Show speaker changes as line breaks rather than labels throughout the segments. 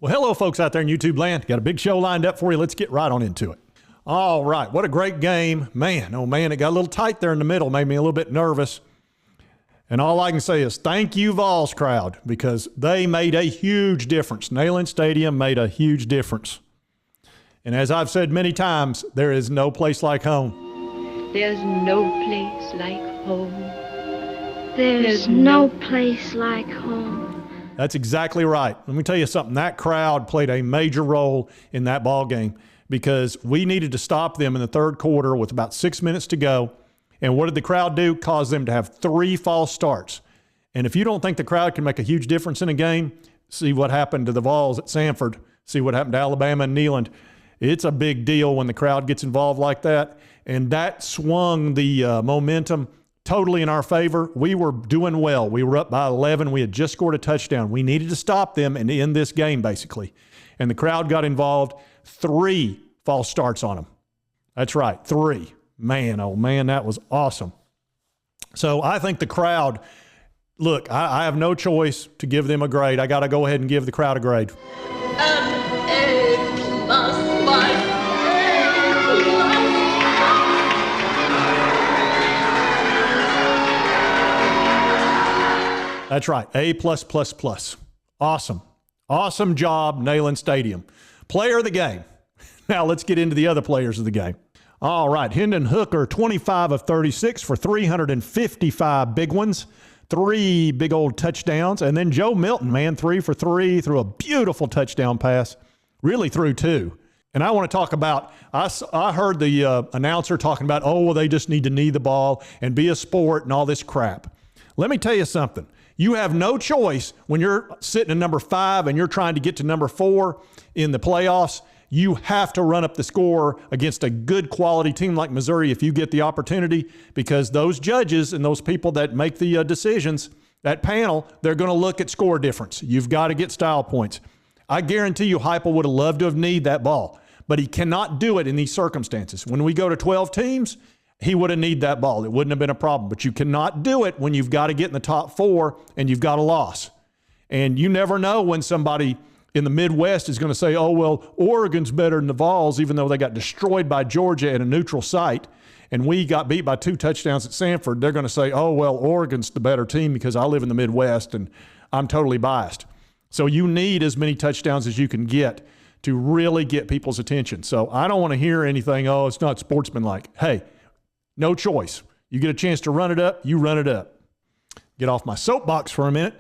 Well, hello, folks out there in YouTube land. Got a big show lined up for you. Let's get right on into it. All right. What a great game. Man, oh, man, it got a little tight there in the middle. Made me a little bit nervous. And all I can say is thank you, Vols crowd, because they made a huge difference. Neyland Stadium made a huge difference. And as I've said many times, there is no place like home.
There's no place like home.
There's no place like home.
That's exactly right. Let me tell you something. That crowd played a major role in that ball game because we needed to stop them in the third quarter with about 6 minutes to go. And what did the crowd do? Cause them to have 3 false starts. And if you don't think the crowd can make a huge difference in a game, see what happened to the Vols at Sanford. See what happened to Alabama and Neyland. It's a big deal when the crowd gets involved like that. And that swung the momentum totally in our favor. We were doing well. We were up by 11. We had just scored a touchdown. We needed to stop them and end this game, basically. And the crowd got involved. 3 false starts on them. That's right, 3. Man, oh man, that was awesome. So I think the crowd, look, I have no choice to give them a grade. I got to go ahead and give the crowd a grade. That's right, A+++. Awesome. Awesome job, Neyland Stadium. Player of the game. Now let's get into the other players of the game. All right, Hendon Hooker, 25 of 36 for 355 big ones, 3 big old touchdowns. And then Joe Milton, man, 3 for 3, threw a beautiful touchdown pass, really threw 2. And I want to talk about, I heard the announcer talking about, oh, well, they just need to knee the ball and be a sport and all this crap. Let me tell you something. You have no choice when you're sitting at number 5 and you're trying to get to number 4 in the playoffs. You have to run up the score against a good quality team like Missouri if you get the opportunity, because those judges and those people that make the decisions, that panel, they're going to look at score difference. You've got to get style points. I guarantee you Heupel would have loved to have kneed that ball, but he cannot do it in these circumstances. When we go to 12 teams, he would have kneed that ball. It wouldn't have been a problem, but you cannot do it when you've got to get in the top 4 and you've got a loss. And you never know when somebody in the Midwest is going to say, oh, well, Oregon's better than the Vols, even though they got destroyed by Georgia at a neutral site, and we got beat by 2 touchdowns at Sanford. They're going to say, oh, well, Oregon's the better team because I live in the Midwest and I'm totally biased. So you need as many touchdowns as you can get to really get people's attention. So I don't want to hear anything, oh, it's not sportsmanlike. Hey, no choice. You get a chance to run it up, you run it up. Get off my soapbox for a minute.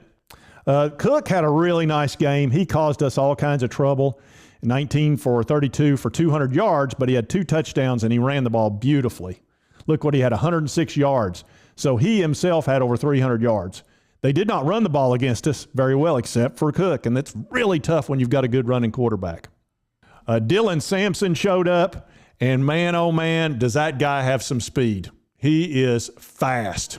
Cook had a really nice game. He caused us all kinds of trouble. 19 for 32 for 200 yards, but he had 2 touchdowns and he ran the ball beautifully. Look what he had, 106 yards. So he himself had over 300 yards. They did not run the ball against us very well except for Cook, and that's really tough when you've got a good running quarterback. Dylan Sampson showed up, and man, oh man, does that guy have some speed. He is fast.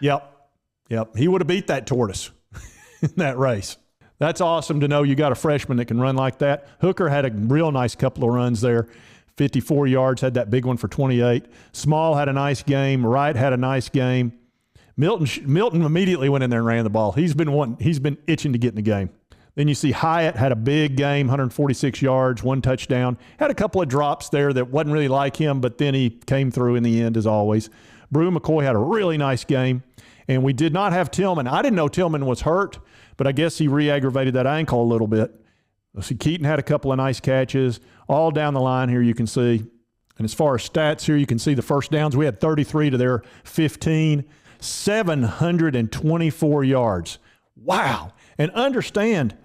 Yep. He would have beat that tortoise in that race. That's awesome to know you got a freshman that can run like that. Hooker had a real nice couple of runs there. 54 yards, had that big one for 28. Small had a nice game. Wright had a nice game. Milton immediately went in there and ran the ball. He's been itching to get in the game. Then you see Hyatt had a big game, 146 yards, 1 touchdown. Had a couple of drops there that wasn't really like him, but then he came through in the end as always. Brew McCoy had a really nice game. And we did not have Tillman. I didn't know Tillman was hurt, but I guess he re-aggravated that ankle a little bit. See, Keaton had a couple of nice catches. All down the line here you can see. And as far as stats here, you can see the first downs. We had 33 to their 15, 724 yards. Wow. And understand,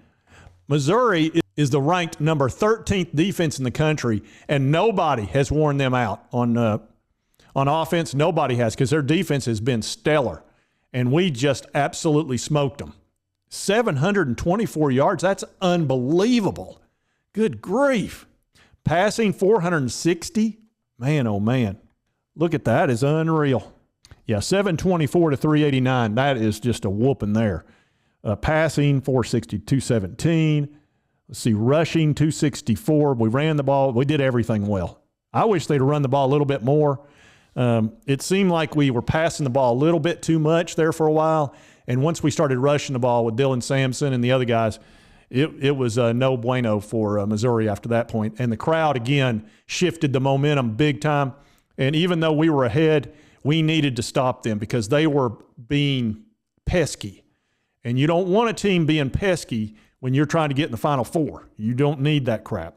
Missouri is the ranked number 13th defense in the country, and nobody has worn them out on offense. Nobody has, because their defense has been stellar. And we just absolutely smoked them. 724 yards, that's unbelievable. Good grief. Passing 460, man, oh man. Look at that, is unreal. Yeah, 724 to 389, that is just a whooping there. Passing 460, 217. Let's see, rushing 264. We ran the ball. We did everything well. I wish they'd run the ball a little bit more. It seemed like we were passing the ball a little bit too much there for a while, And once we started rushing the ball with Dylan Sampson and the other guys, it was no bueno for Missouri after that point. And the crowd, again, shifted the momentum big time. And even though we were ahead, we needed to stop them because they were being pesky. And you don't want a team being pesky when you're trying to get in the Final Four. You don't need that crap.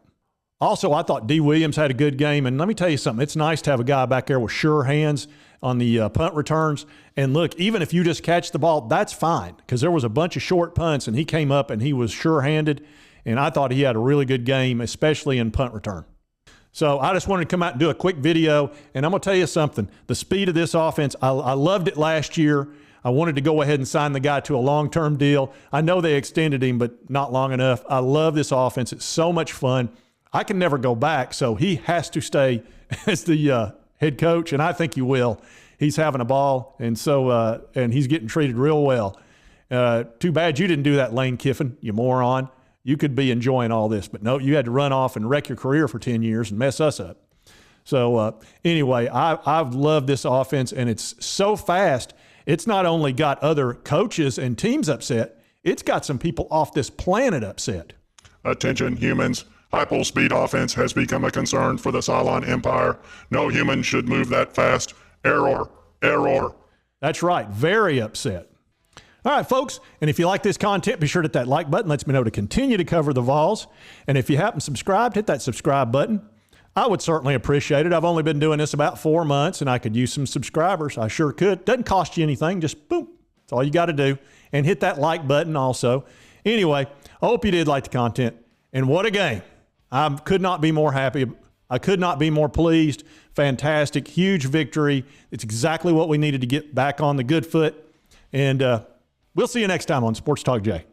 Also, I thought D. Williams had a good game. And let me tell you something. It's nice to have a guy back there with sure hands on the punt returns. And look, even if you just catch the ball, that's fine because there was a bunch of short punts and he came up and he was sure-handed. And I thought he had a really good game, especially in punt return. So I just wanted to come out and do a quick video. And I'm going to tell you something. The speed of this offense, I loved it last year. I wanted to go ahead and sign the guy to a long-term deal. I know they extended him, but not long enough. I love this offense. It's so much fun. I can never go back, so he has to stay as the head coach, and I think he will. He's having a ball, and so and he's getting treated real well. Too bad you didn't do that, Lane Kiffin, you moron. You could be enjoying all this, but no, you had to run off and wreck your career for 10 years and mess us up. So anyway, I've loved this offense, and it's so fast. It's not only got other coaches and teams upset, it's got some people off this planet upset.
Attention, humans. High-speed offense has become a concern for the Cylon Empire. No human should move that fast. Error. Error.
That's right. Very upset. All right, folks. And if you like this content, be sure to hit that like button. Lets me know to continue to cover the Vols. And if you haven't subscribed, hit that subscribe button. I would certainly appreciate it. I've only been doing this about 4 months, and I could use some subscribers. I sure could. Doesn't cost you anything. Just boom. That's all you got to do. And hit that like button also. Anyway, I hope you did like the content. And what a game. I could not be more happy. I could not be more pleased. Fantastic, huge victory. It's exactly what we needed to get back on the good foot. And we'll see you next time on Sports Talk Jay.